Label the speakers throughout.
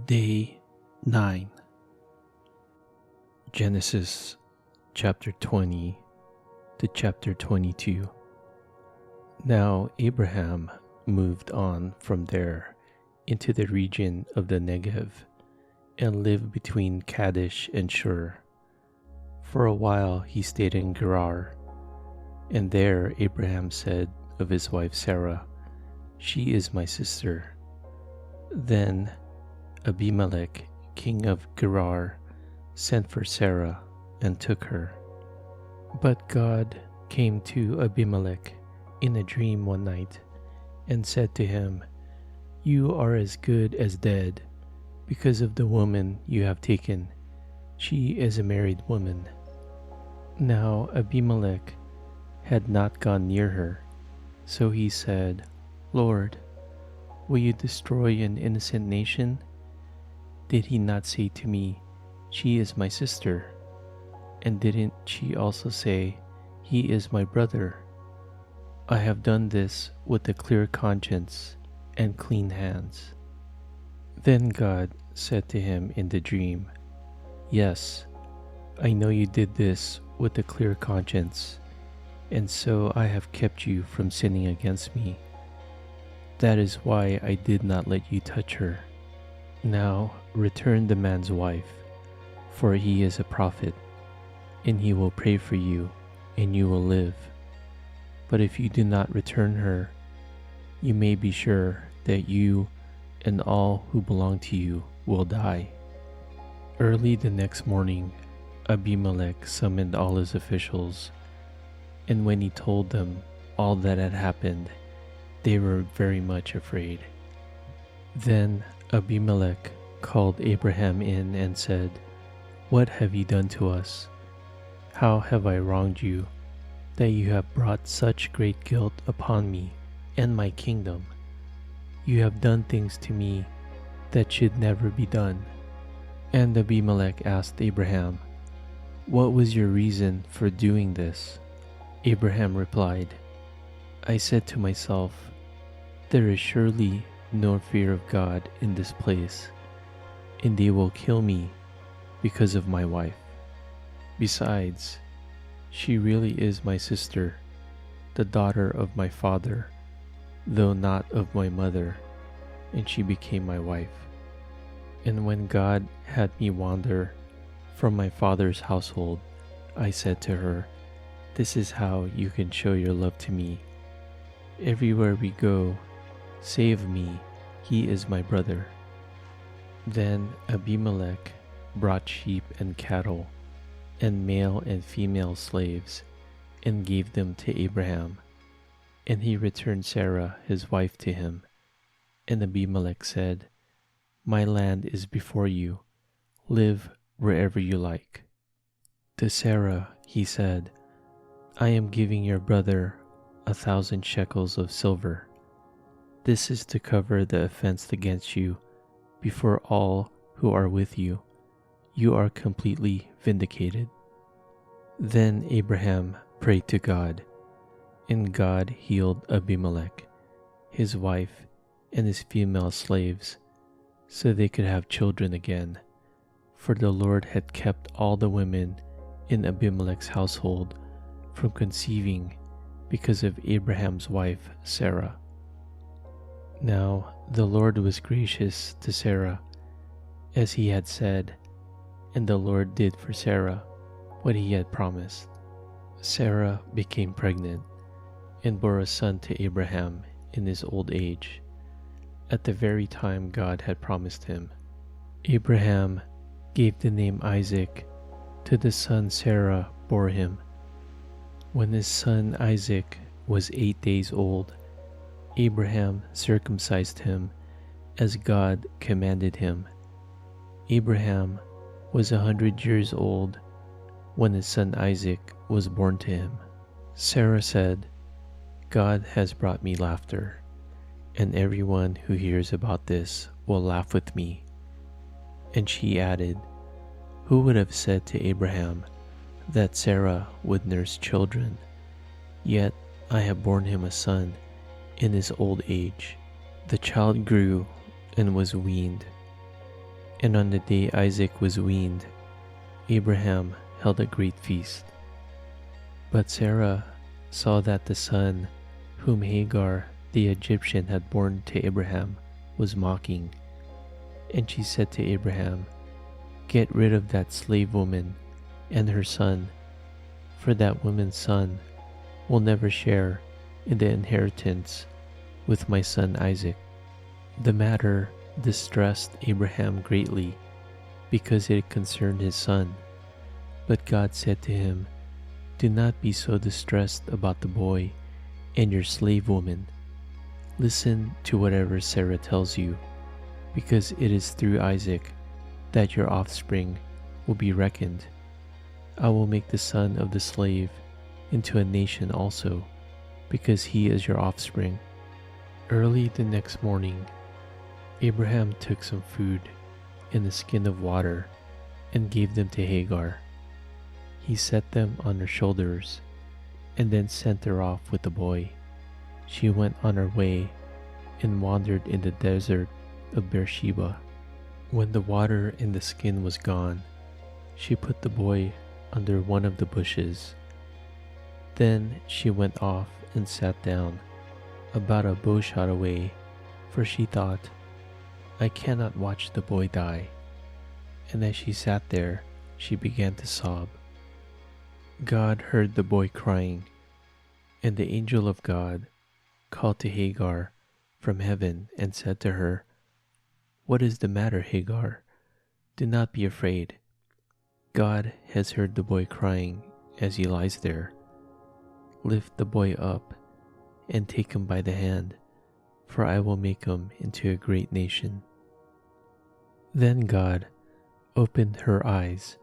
Speaker 1: Day 9. Genesis chapter 20 to chapter 22. Now Abraham moved on from there into the region of the Negev and lived between Kadesh and Shur. For a while he stayed in Gerar, and there Abraham said of his wife Sarah, "She is my sister." Then Abimelech, king of Gerar, sent for Sarah and took her. But God came to Abimelech in a dream one night and said to him, "You are as good as dead because of the woman you have taken. She is a married woman." Now Abimelech had not gone near her, so he said, "Lord, will you destroy an innocent nation? Did he not say to me, 'She is my sister'? And didn't she also say, 'He is my brother'? I have done this with a clear conscience and clean hands." Then God said to him in the dream, "Yes, I know you did this with a clear conscience, and so I have kept you from sinning against me. That is why I did not let you touch her. Now return the man's wife, for he is a prophet, and he will pray for you, and you will live. But if you do not return her, you may be sure that you and all who belong to you will die." Early the next morning, Abimelech summoned all his officials, and when he told them all that had happened, they were very much afraid. Then Abimelech called Abraham in and said, "What have you done to us? How have I wronged you, that you have brought such great guilt upon me and my kingdom? You have done things to me that should never be done." And Abimelech asked Abraham, "What was your reason for doing this?" Abraham replied, "I said to myself, 'There is surely no fear of God in this place, and they will kill me because of my wife. Besides, she really is my sister, the daughter of my father, though not of my mother, and she became my wife. And when God had me wander from my father's household, I said to her, "This is how you can show your love to me. Everywhere we go, say of me, 'He is my brother.'" Then Abimelech brought sheep and cattle, and male and female slaves, and gave them to Abraham. And he returned Sarah his wife to him. And Abimelech said, "My land is before you. Live wherever you like." To Sarah he said, "I am giving your brother 1,000 shekels of silver. This is to cover the offense against you before all who are with you. You are completely vindicated." Then Abraham prayed to God, and God healed Abimelech, his wife, and his female slaves, so they could have children again, for the Lord had kept all the women in Abimelech's household from conceiving because of Abraham's wife Sarah. Now the Lord was gracious to Sarah, as he had said, and the Lord did for Sarah what he had promised. Sarah became pregnant and bore a son to Abraham in his old age, at the very time God had promised him. Abraham gave the name Isaac to the son Sarah bore him. When his son Isaac was 8 days old, Abraham circumcised him as God commanded him. Abraham was 100 years old when his son Isaac was born to him. Sarah said, "God has brought me laughter, and everyone who hears about this will laugh with me." And she added, "Who would have said to Abraham that Sarah would nurse children? Yet I have borne him a son in his old age." The child grew and was weaned, And on the day Isaac was weaned, Abraham held a great feast. But Sarah saw that the son whom Hagar the Egyptian had borne to Abraham was mocking, and she said to Abraham, "Get rid of that slave woman and her son, for that woman's son will never share in the inheritance with my son Isaac." The matter distressed Abraham greatly, because it concerned his son. But God said to him, "Do not be so distressed about the boy and your slave woman. Listen to whatever Sarah tells you, because it is through Isaac that your offspring will be reckoned. I will make the son of the slave into a nation also, because he is your offspring." Early the next morning, Abraham took some food and a skin of water and gave them to Hagar. He set them on her shoulders and then sent her off with the boy. She went on her way and wandered in the desert of Beersheba. When the water in the skin was gone, she put the boy under one of the bushes. Then she went off and sat down about a bow shot away, for she thought, "I cannot watch the boy die." And as she sat there, she began to sob. God heard the boy crying, and the angel of God called to Hagar from heaven and said to her, "What is the matter, Hagar? Do not be afraid. God has heard the boy crying as he lies there. Lift the boy up and take him by the hand, for I will make him into a great nation." Then God opened her eyes,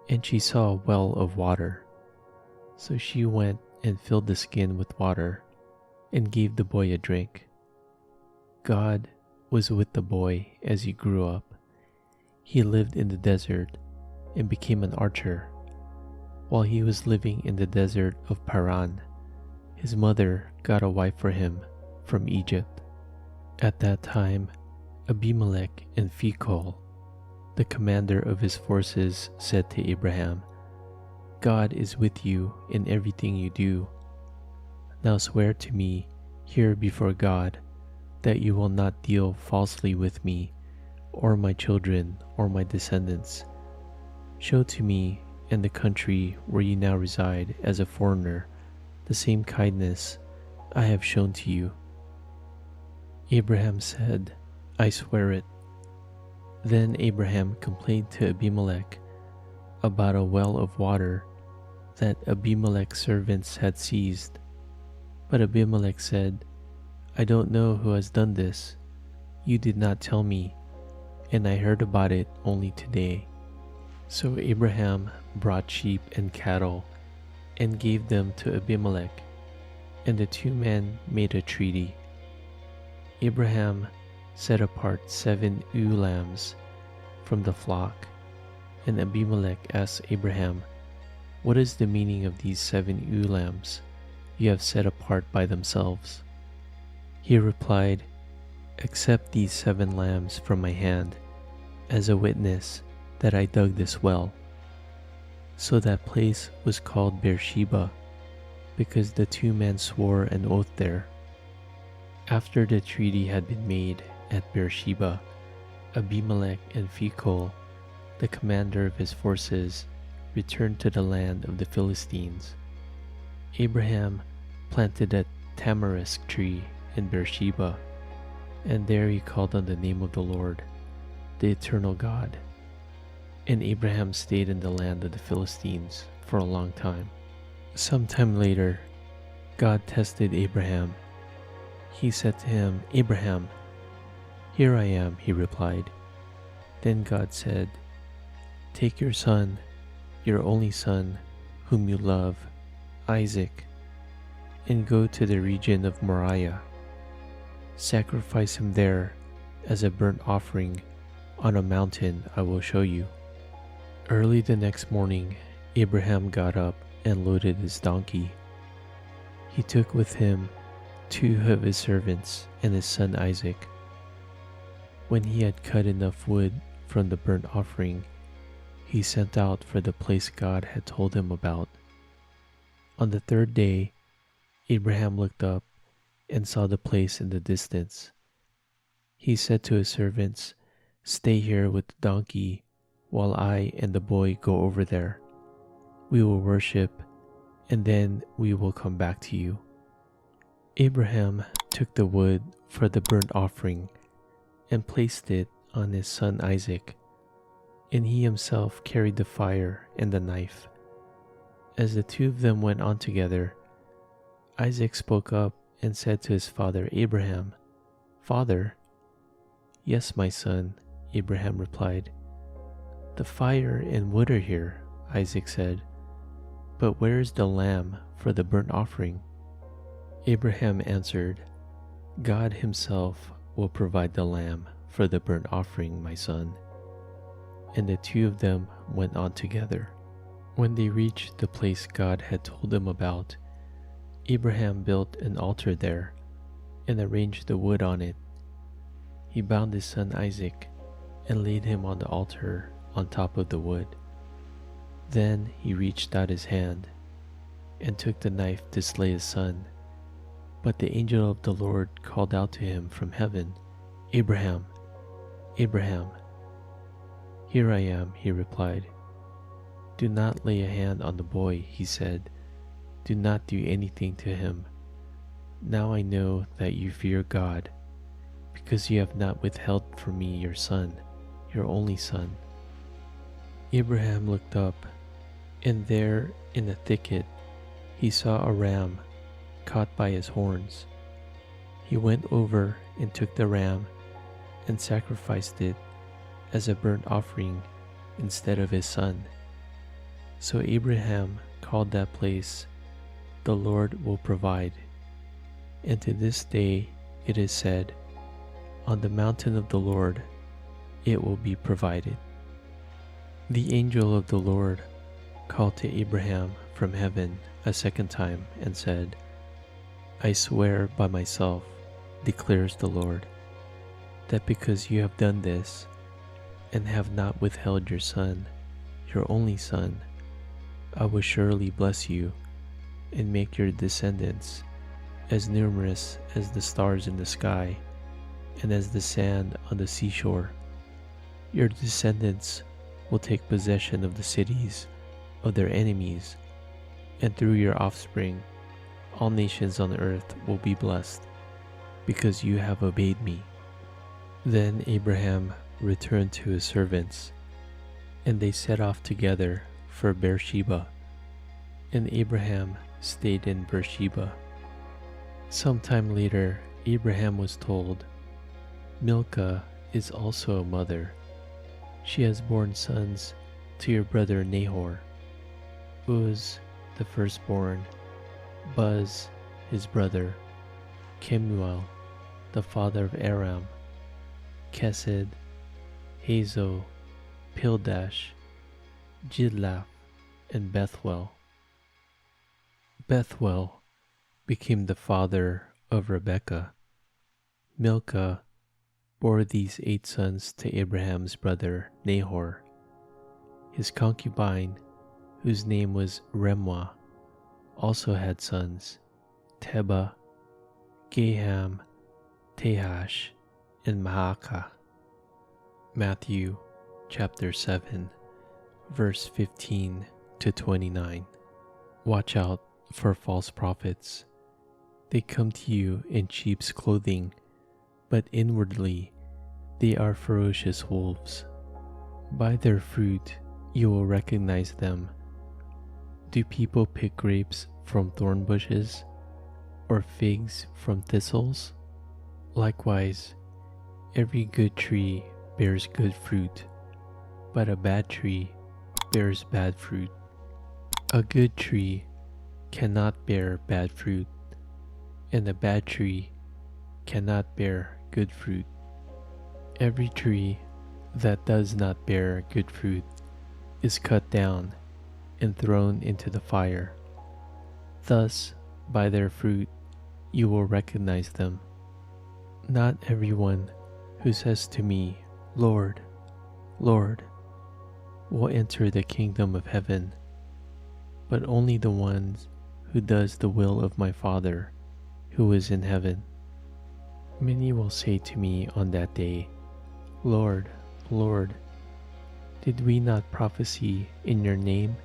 Speaker 1: and she saw a well of water. So she went and filled the skin with water and gave the boy a drink. God was with the boy as he grew up. He lived in the desert and became an archer. While he was living in the desert of Paran, his mother got a wife for him from Egypt. At that time, Abimelech and Phicol, the commander of his forces, said to Abraham, "God is with you in everything you do. Now swear to me here before God that you will not deal falsely with me, or my children, or my descendants. Show to me in the country where you now reside as a foreigner the same kindness I have shown to you." Abraham said, "I swear it." Then Abraham complained to Abimelech about a well of water that Abimelech's servants had seized. But Abimelech said, "I don't know who has done this. You did not tell me, and I heard about it only today." So Abraham brought sheep and cattle and gave them to Abimelech, and the two men made a treaty. Abraham set apart 7 ewe lambs from the flock, and Abimelech asked Abraham, "What is the meaning of these 7 ewe lambs you have set apart by themselves?" He replied, "Accept these 7 lambs from my hand as a witness that I dug this well." So that place was called Beersheba, because the two men swore an oath there. After the treaty had been made at Beersheba, Abimelech and Phicol, the commander of his forces, returned to the land of the Philistines. Abraham planted a tamarisk tree in Beersheba, and there he called on the name of the Lord, the eternal God. And Abraham stayed in the land of the Philistines for a long time. Sometime later, God tested Abraham. He said to him, "Abraham." "Here I am," he replied. Then God said, "Take your son, your only son, whom you love, Isaac, and go to the region of Moriah. Sacrifice him there as a burnt offering on a mountain I will show you." Early the next morning, Abraham got up and loaded his donkey. He took with him 2 of his servants and his son Isaac. When he had cut enough wood from the burnt offering, he sent out for the place God had told him about. On the third day, Abraham looked up and saw the place in the distance. He said to his servants, "Stay here with the donkey while I and the boy go over there. We will worship, and then we will come back to you." Abraham took the wood for the burnt offering and placed it on his son Isaac, and he himself carried the fire and the knife. As the two of them went on together, Isaac spoke up and said to his father Abraham, "Father?" "Yes, my son," Abraham replied. "The fire and wood are here," Isaac said, "but where is the lamb for the burnt offering?" Abraham answered, "God himself will provide the lamb for the burnt offering, my son." And the two of them went on together. When they reached the place God had told them about, Abraham built an altar there and arranged the wood on it. He bound his son Isaac and laid him on the altar on top of the wood. Then he reached out his hand and took the knife to slay his son. But the angel of the Lord called out to him from heaven, "Abraham, Abraham." "Here I am," he replied. "Do not lay a hand on the boy," he said. "Do not do anything to him. Now I know that you fear God, because you have not withheld from me your son, your only son." Abraham looked up, and there in a thicket he saw a ram caught by his horns. He went over and took the ram and sacrificed it as a burnt offering instead of his son. So Abraham called that place, "The Lord will provide." And to this day it is said, "On the mountain of the Lord it will be provided." The angel of the Lord called to Abraham from heaven a second time and said, "I swear by myself, declares the Lord, that because you have done this and have not withheld your son, your only son, I will surely bless you and make your descendants as numerous as the stars in the sky and as the sand on the seashore. Your descendants will take possession of the cities of their enemies, and through your offspring all nations on earth will be blessed, because you have obeyed me." Then Abraham returned to his servants, and they set off together for Beersheba, and Abraham stayed in Beersheba. Some time later, Abraham was told, "Milcah is also a mother. She has borne sons to your brother Nahor, Uz, the firstborn, Buz, his brother, Kemuel, the father of Aram, Kesed, Hazo, Pildash, Jidlaph, and Bethuel." Bethuel became the father of Rebekah. Milcah bore these 8 sons to Abraham's brother Nahor. His concubine, whose name was Remuah, also had sons, Teba, Gaham, Tahash, and Maacah. Matthew chapter 7, verse 15 to 29. Watch out for false prophets. They come to you in sheep's clothing, but inwardly they are ferocious wolves. By their fruit you will recognize them. Do people pick grapes from thorn bushes, or figs from thistles? Likewise, every good tree bears good fruit, but a bad tree bears bad fruit. A good tree cannot bear bad fruit, and a bad tree cannot bear good fruit. Every tree that does not bear good fruit is cut down and thrown into the fire. Thus, by their fruit, you will recognize them. Not everyone who says to me, 'Lord, Lord, will enter the kingdom of heaven, but only the ones who does the will of my Father who is in heaven. Many will say to me on that day, Lord, Lord, did we not prophesy in your name,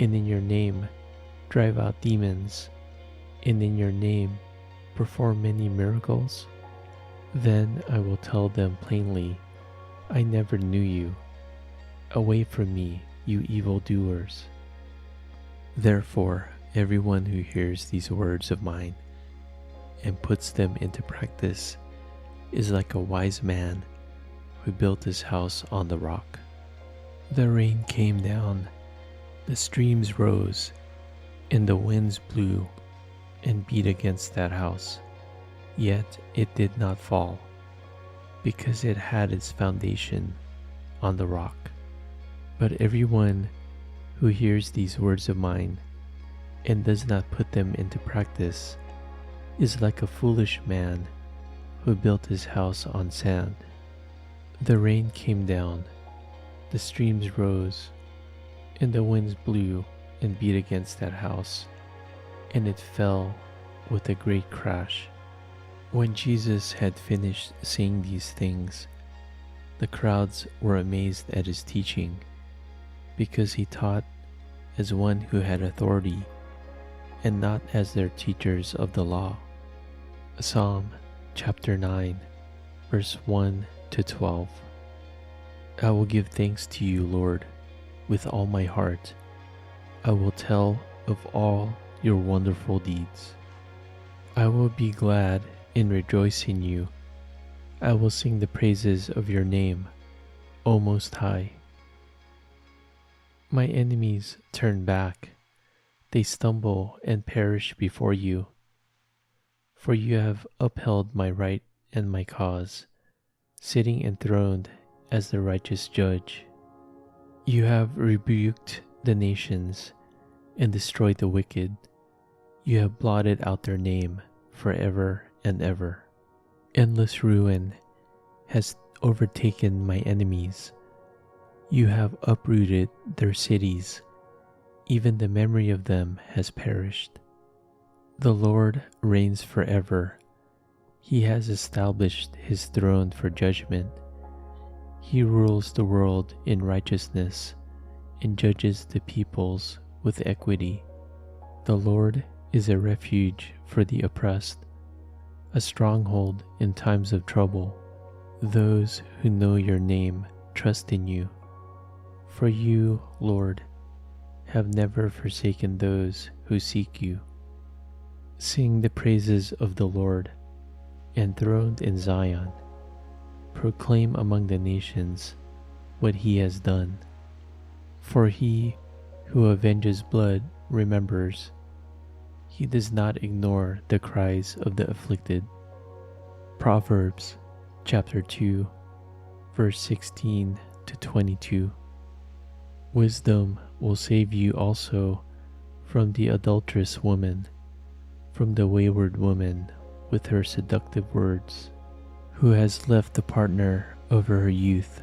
Speaker 1: and in your name drive out demons, and in your name perform many miracles? Then I will tell them plainly, I never knew you. Away from me, you evildoers. Therefore, everyone who hears these words of mine and puts them into practice is like a wise man who built his house on the rock. The rain came down, the streams rose, and the winds blew and beat against that house. Yet it did not fall, because it had its foundation on the rock. But everyone who hears these words of mine and does not put them into practice is like a foolish man who built his house on sand. The rain came down, the streams rose, and the winds blew and beat against that house, and it fell with a great crash. When Jesus had finished saying these things, the crowds were amazed at his teaching, because he taught as one who had authority, and not as their teachers of the law. Psalm chapter 9, verse 1 to 12. I will give thanks to you, Lord, with all my heart. I will tell of all your wonderful deeds. I will be glad and rejoice in you. I will sing the praises of your name, O Most High. My enemies turn back, they stumble and perish before you. For you have upheld my right and my cause, sitting enthroned as the righteous judge. You have rebuked the nations and destroyed the wicked. You have blotted out their name forever and ever. Endless ruin has overtaken my enemies. You have uprooted their cities. Even the memory of them has perished. The Lord reigns forever. He has established his throne for judgment. He rules the world in righteousness and judges the peoples with equity. The Lord is a refuge for the oppressed, a stronghold in times of trouble. Those who know your name trust in you. For you, Lord, have never forsaken those who seek you. Sing the praises of the Lord, enthroned in Zion. Proclaim among the nations what he has done. For he who avenges blood remembers. He does not ignore the cries of the afflicted. Proverbs chapter 2, verse 16 to 22. Wisdom will save you also from the adulterous woman, from the wayward woman with her seductive words, who has left the partner of her youth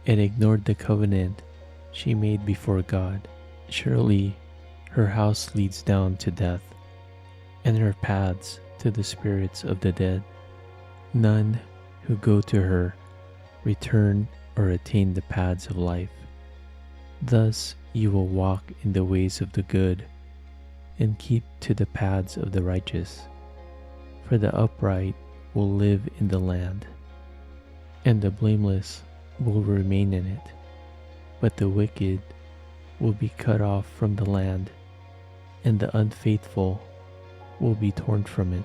Speaker 1: and ignored the covenant she made before God. Surely her house leads down to death, and her paths to the spirits of the dead. None who go to her return or attain the paths of life. Thus you will walk in the ways of the good and keep to the paths of the righteous. For the upright will live in the land, and the blameless will remain in it. But the wicked will be cut off from the land, and the unfaithful will be torn from it.